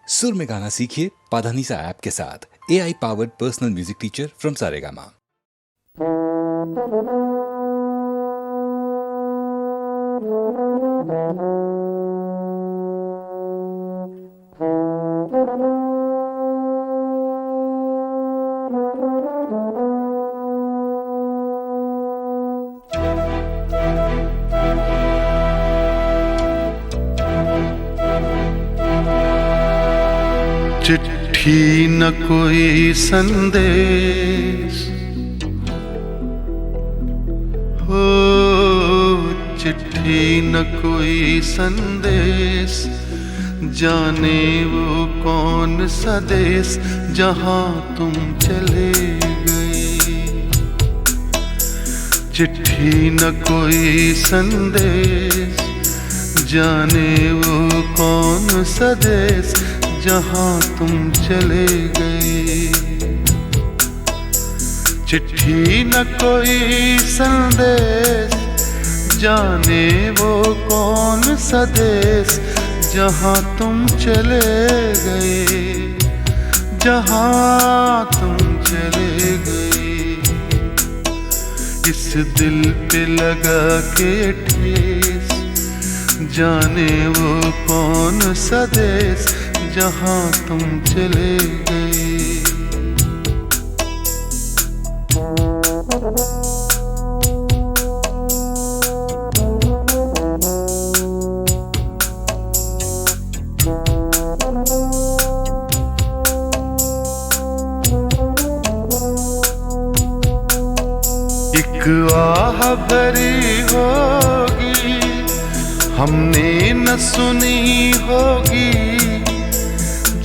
सुर में गाना सीखिए पाधानीसा ऐप के साथ। AI powered personal music teacher from Saregama. चिट्ठी न कोई संदेश हो, चिट्ठी न कोई संदेश, जाने वो कौन सा देश जहां तुम चले गए। चिट्ठी न कोई संदेश, जाने वो कौन सा देश जहां तुम चले गए। चिट्ठी न कोई संदेश, जाने वो कौन सा देश जहां तुम चले गए, जहां तुम चले गए। इस दिल पे लगा के ठेस, जाने वो कौन सा देश जहां तुम चले गए। एक आह भरी होगी, हमने न सुनी होगी,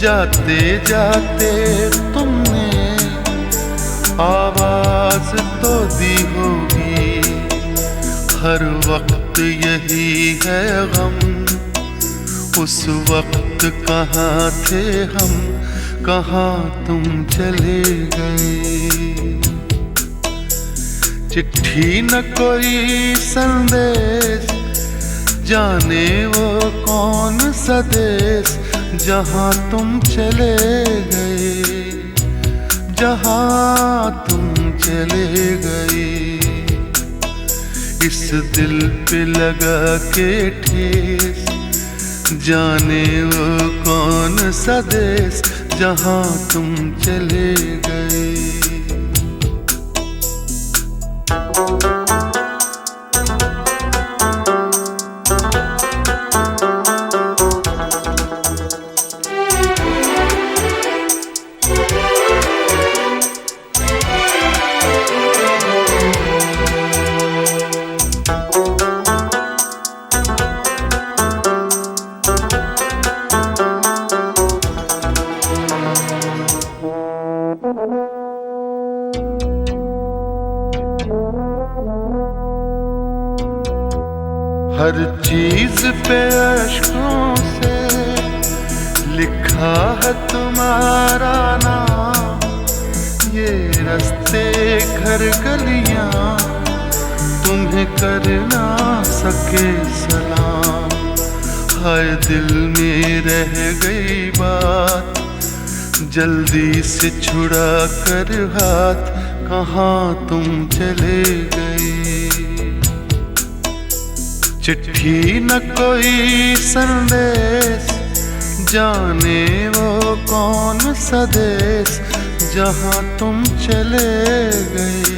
जाते जाते तुमने आवाज तो दी होगी। हर वक्त यही है गम, उस वक्त कहाँ थे हम, कहाँ तुम चले गए। चिट्ठी न कोई संदेश, जाने वो कौन सा देश जहां तुम चले गए, जहां तुम चले गए। इस दिल पे लगा के ठेस, जाने वो कौन सा देश जहां तुम चले गए। हर चीज पे अश्कों से लिखा है तुम्हारा नाम। ये रास्ते घर गलियां तुम्हें कर ना सके सलाम। हाय दिल में रह गई बात, जल्दी से छुड़ा कर हाथ, कहाँ तुम चले गए। चिट्ठी न कोई संदेश, जाने वो कौन सा देश जहां तुम चले गए,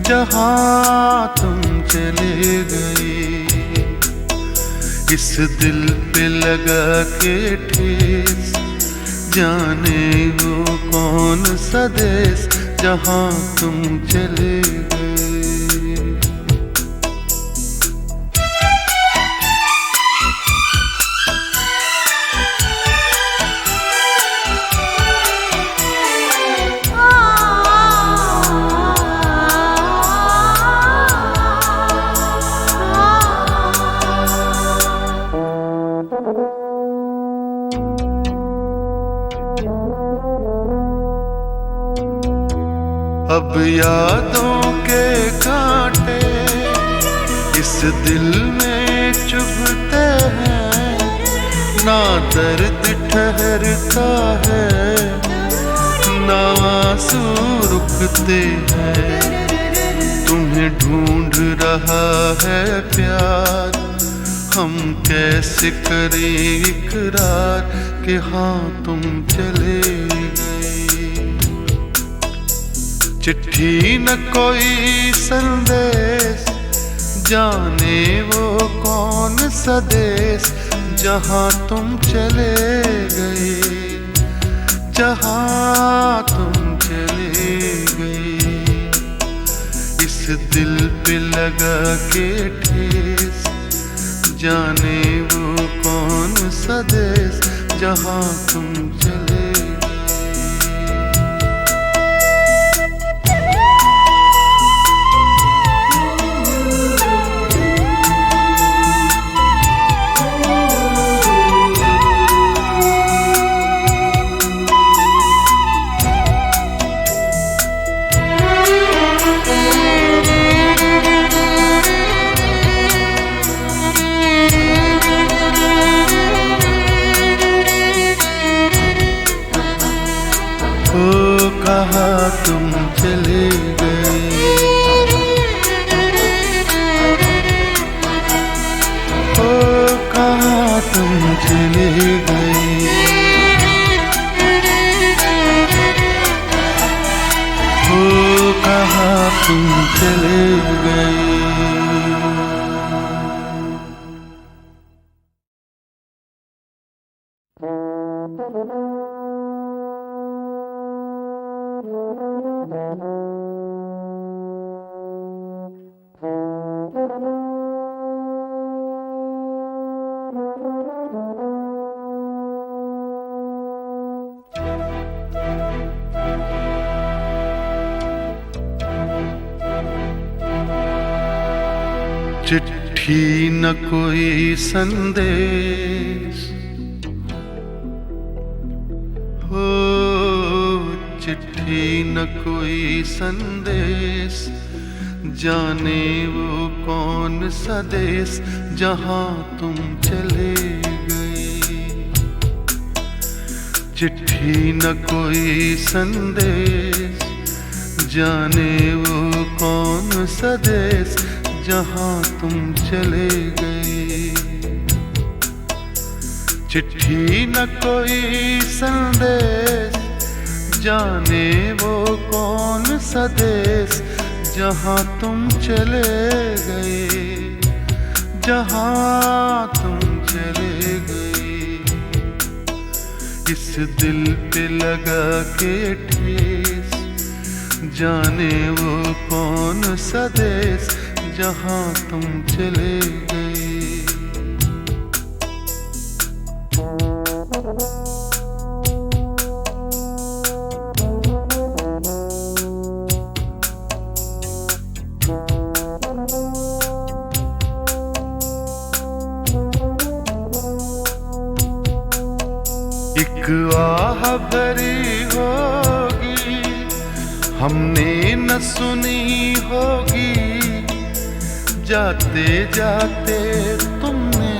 जहां तुम चले गए। इस दिल पे लगा के ठेस, जाने वो कौन सा देश जहां तुम चले गए। अब यादों के कांटे इस दिल में चुभते हैं, ना दर्द ठहरता है, ना आंसू रुकते हैं। तुम्हें ढूंढ रहा है प्यार, हम कैसे करें इकरार कि हाँ तुम चले गए। चिट्ठी न कोई संदेश, जाने वो कौन सा देश जहाँ तुम चले गए, जहाँ तुम चले गए। इस दिल पे लगा के ठेस, जाने वो कौन सा देश जहाँ तुम चले कहाँ तुम चले गए, ओ कहाँ तुम चले गए, ओ कहाँ तुम चले गए। चिट्ठी न कोई संदेश, हो चिट्ठी न कोई संदेश, जाने वो कौन सा देश जहाँ तुम चले गए। चिट्ठी न कोई संदेश, जाने वो कौन सा देश जहाँ तुम चले गए। चिट्ठी न कोई संदेश, जाने वो कौन सा देश जहाँ तुम चले गए, जहाँ तुम चले गए। इस दिल पे लगा के ठेस, जाने वो कौन सा देश जहाँ तुम चले गए। एक आह भरी होगी, हमने न सुनी होगी, जाते जाते तुमने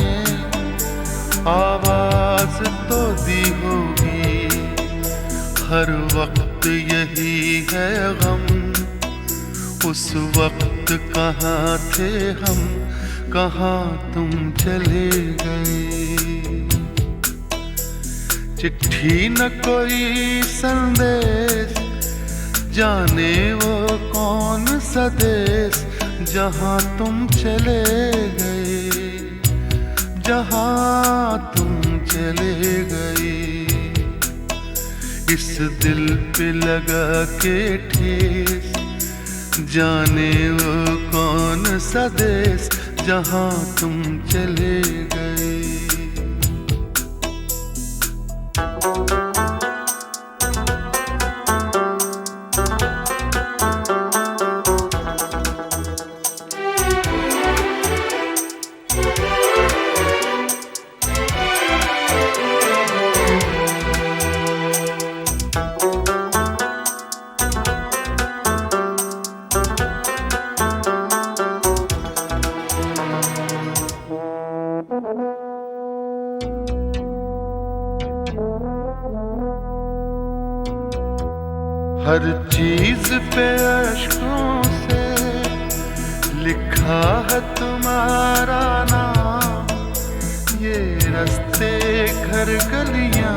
आवाज तो दी होगी। हर वक्त यही है गम, उस वक्त कहाँ थे हम, कहाँ तुम चले गए। चिट्ठी न कोई संदेश, जाने वो कौन सा देश जहाँ तुम चले गए, जहाँ तुम चले गए। इस दिल पे लगा के ठेस, जाने वो कौन सा देश जहाँ तुम चले गए। हर चीज पे अश्कों से लिखा है तुम्हारा नाम। ये रास्ते घर गलियां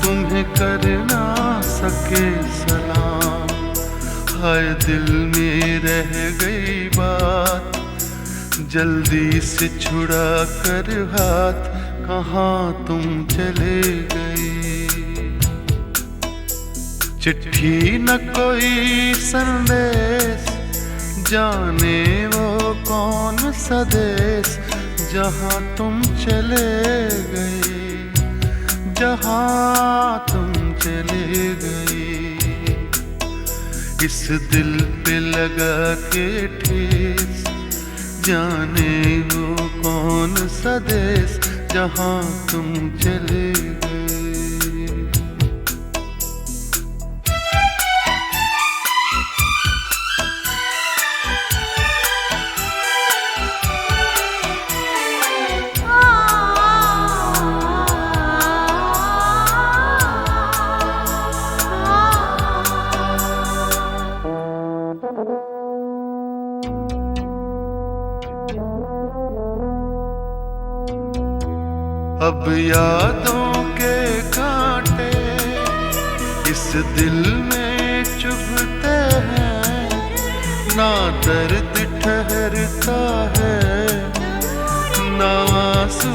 तुम्हें कर ना सके सलाम। हाय दिल में रह गई बात, जल्दी से छुड़ा कर हाथ, कहाँ तुम चले गई। चिट्ठी न कोई संदेश, जाने वो कौन सा देश, जहाँ तुम चले गए, जहाँ तुम चले गए। इस दिल पे लगा के ठेस, जाने वो कौन सा देश, जहाँ तुम चले गए। अब यादों के कांटे इस दिल में चुभते हैं, ना दर्द ठहरता है, ना आंसू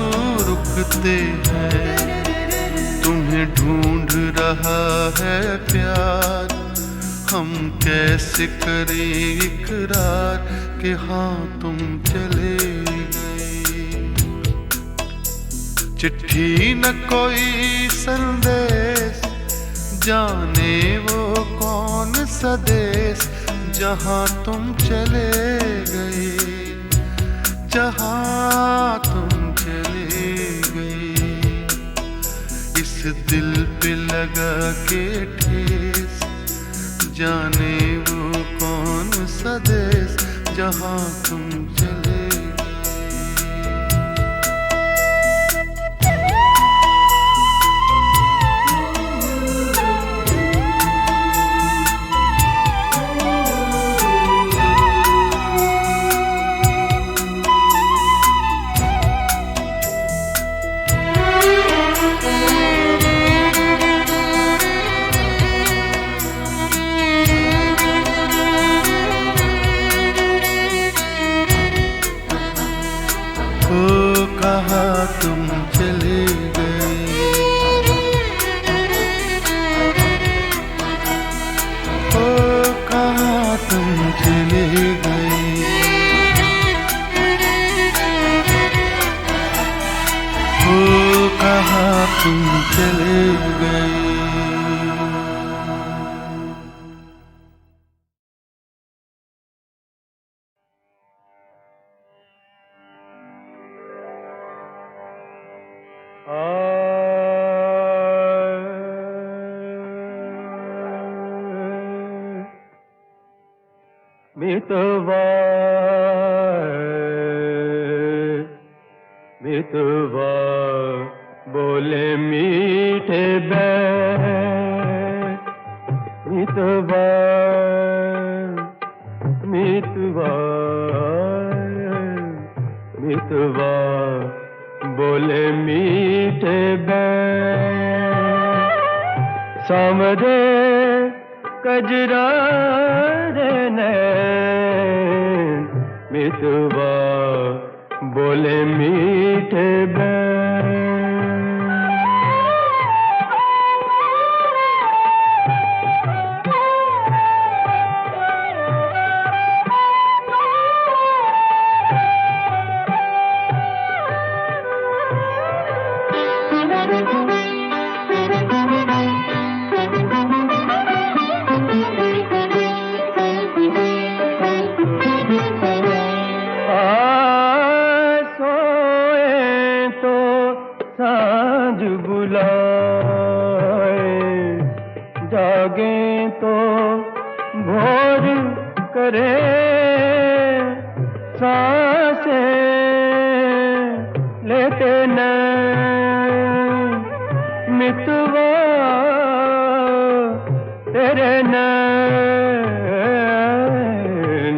रुकते हैं। तुम्हें ढूंढ रहा है प्यार, हम कैसे करें इकरार कि हाँ तुम चले गए। चिट्ठी न कोई संदेश, जाने वो कौन सा देश, जहाँ तुम चले गए, जहाँ तुम चले गए। इस दिल पे लगा के ठेस, जाने वो कौन सा देश, जहाँ तुम चले गए। ओ कहाँ तुम चले गए, ओ कहाँ तुम चले गए, ओ कहाँ तुम चले गए। मितवा मितवा बोले मीठे बैठ, मितवा मितवा मितवा बोले मीठे बैठ। सामरे कजरा रे नैन, मितवा बोले मीठे बैठ। सांझ बुलाए, जागे तो भोर करे, सांसें लेते न मितवा तेरे नैन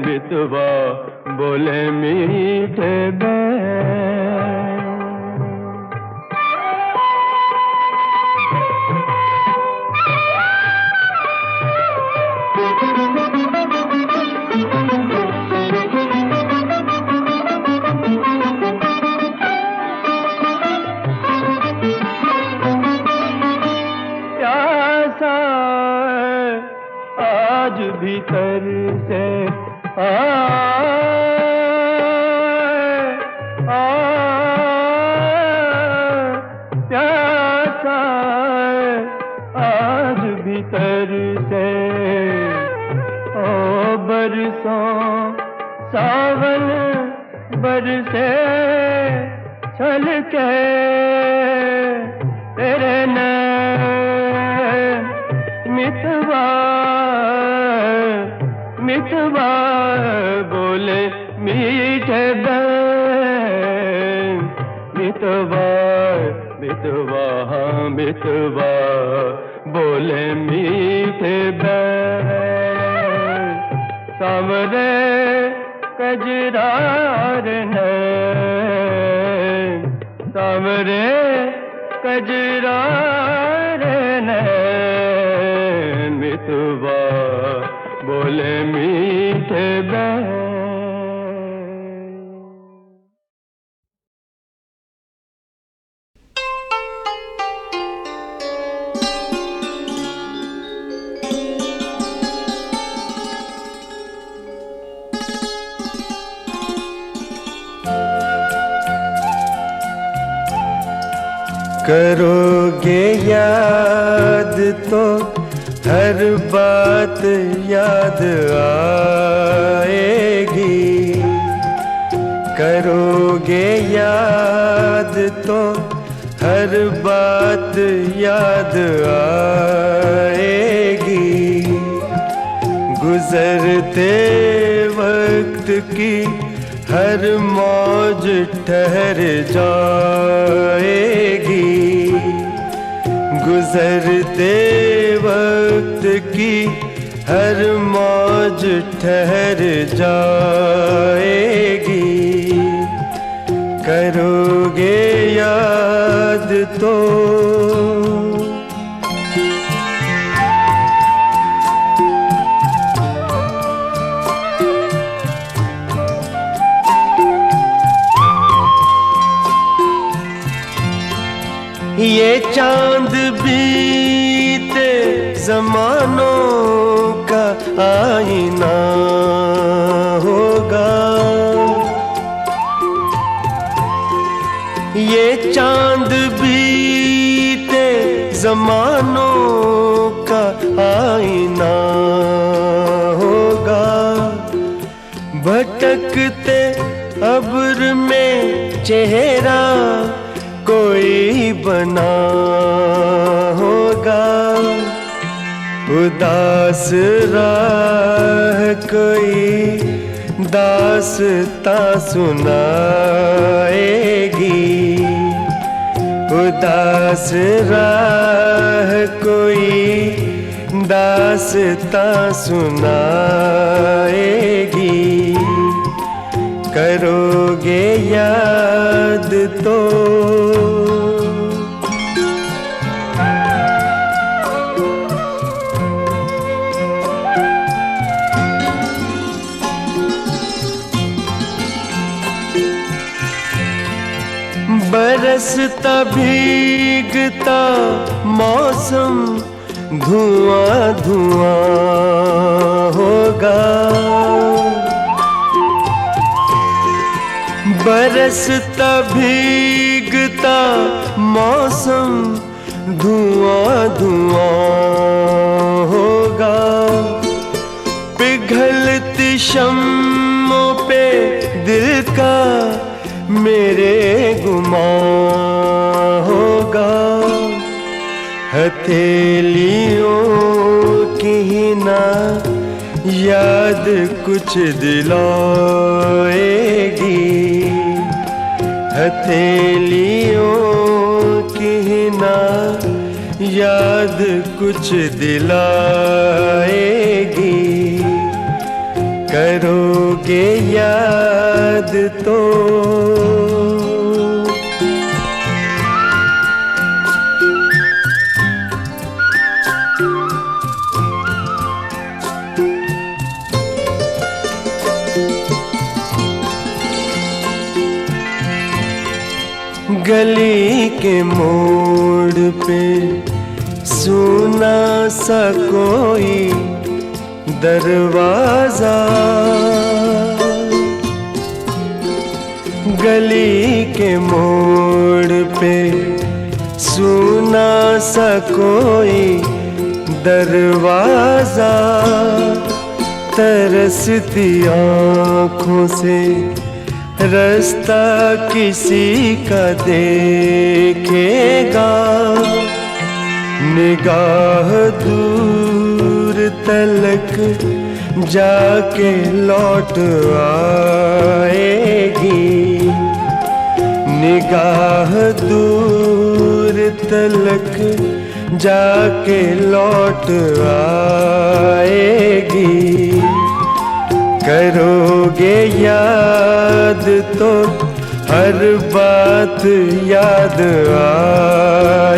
मितवा बोले मीठे बैन। आज भीतर से प्यासा आज भीतर से ओ बरसों सावन बरसे छलके तेरे नैन मितवा मितवा बोले मीठे बैन। मितवा मितवा हाँ मितवा बोले मीठे बैन। सांवरे कजरार नैन सांवरे कजरार नैन मितवा बोले मीठे बैन। करोगे याद तो हर बात याद आएगी। करोगे याद तो हर बात याद आएगी। गुजरते वक्त की हर मौज ठहर जाएगी। गुजरते वक्त की हर मौज ठहर जाएगी। करोगे याद तो ये चांद बीते जमानों का आईना होगा। ये चांद बीते जमानों का आईना होगा। भटकते अब्र में चेहरा कोई बना होगा। उदास राह कोई दास्तां सुनाएगी। उदास राह कोई दास्तां सुनाएगी। करोगे याद तो बरसता भीगता मौसम धुआं धुआं होगा। बरसता भीगता मौसम धुआं धुआं होगा। पिघलती शम्मों पे दिल का मेरे गुमां होगा। हथेलियों की ना याद कुछ दिलाएगी। हथेलियों की ना याद कुछ दिलाएगी, करोगे याद तो। गली के मोड़ पे सुना सा कोई दरवाजा, गली के मोड़ पे सुना सा कोई दरवाजा, तरसती आँखों से रास्ता किसी का देखेगा, निगाह दूर तलक जाके लौट आएगी, निगाह दूर तलक जाके लौट आएगी, करोगे याद तो हर बात याद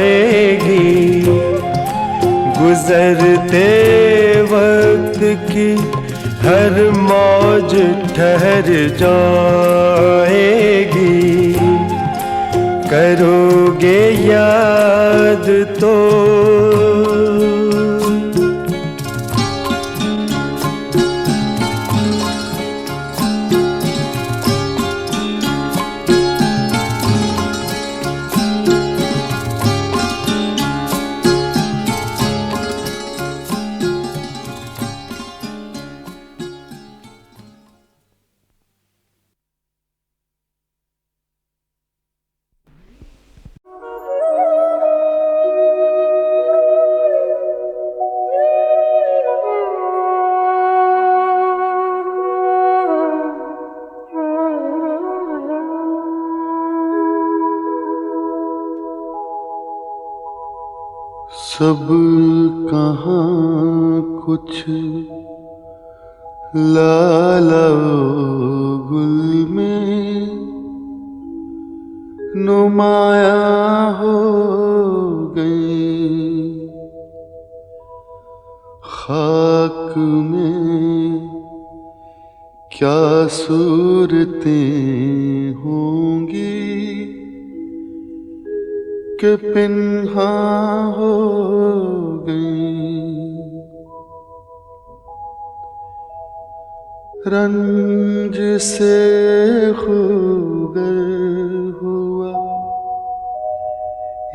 आएगी, गुजरते वक्त की हर मौज ठहर जाएगी, करोगे याद तो। सब कहाँ कुछ लाला गुल में नुमाया हो गए, खाक में क्या सूरतें होंगी कि पिन्हा हो गई, रंज से खूगर हुआ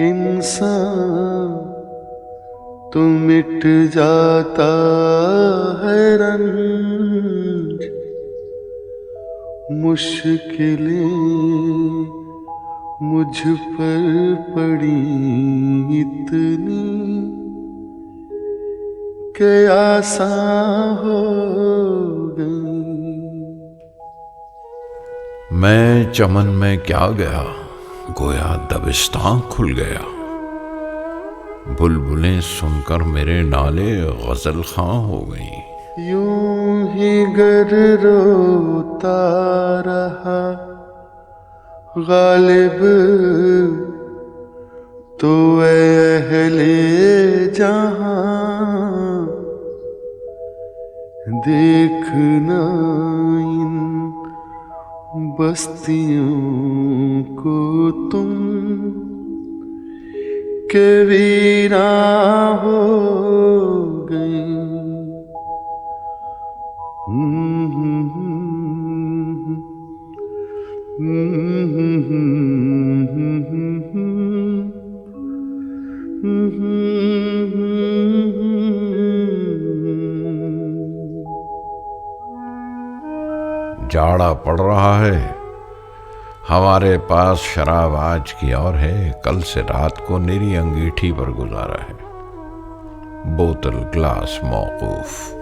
इंसान तो मिट जाता है रंज, मुश्किलें मुझ पर पड़ी इतनी कि आसान हो गई। मैं चमन में क्या गया, गोया दबिस्तां खुल गया, बुलबुलें सुनकर मेरे नाले गजल खां हो गई। यूं ही गर रोता रहा गालिब तो अहले जहां, देखना इन बस्तियों को तुम के वीरा हो गई। जाड़ा पड़ रहा है, हमारे पास शराब आज की और है, कल से रात को निरी अंगीठी पर गुजारा है, बोतल ग्लास मौकूफ।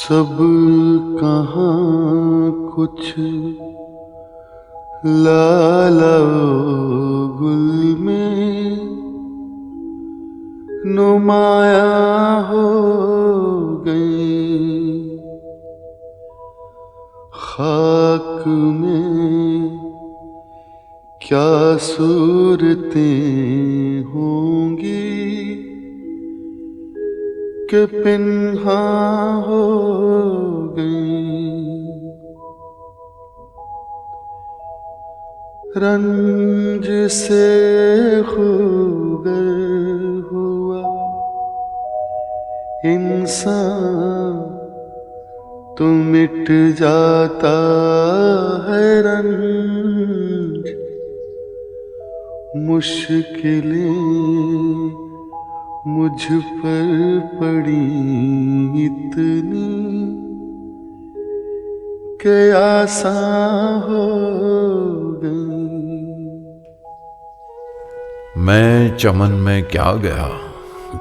सब कहाँ कुछ लाला गुल में नुमाया हो गए, खाक में क्या सूरतें होंगी कि पिन्हा हो गई। रंज से खूगर हुआ इंसान तो मिट जाता है रंज, मुश्किलें मुझ पर पड़ी इतनी कि आसान हो गई। मैं चमन में क्या गया,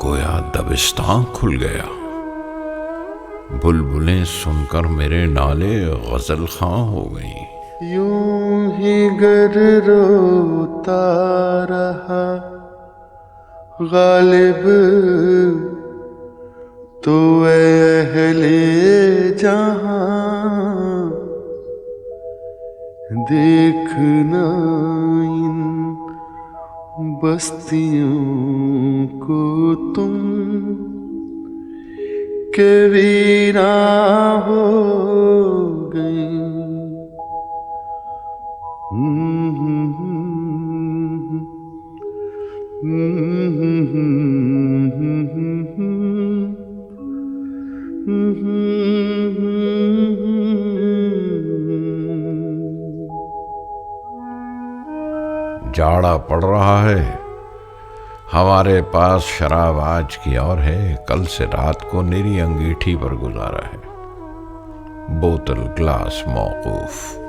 गोया दबिस्तां खुल गया। बुलबुलें सुनकर मेरे नाले गजल खां हो गई। यूं ही गर रोता रहा गालिब तो अहले जहां, देखना इन बस्तियों को तुम के वीरा हो गई। जाड़ा पड़ रहा है, हमारे पास शराब आज की और है, कल से रात को निरी अंगीठी पर गुजारा है। बोतल ग्लास मौकूफ।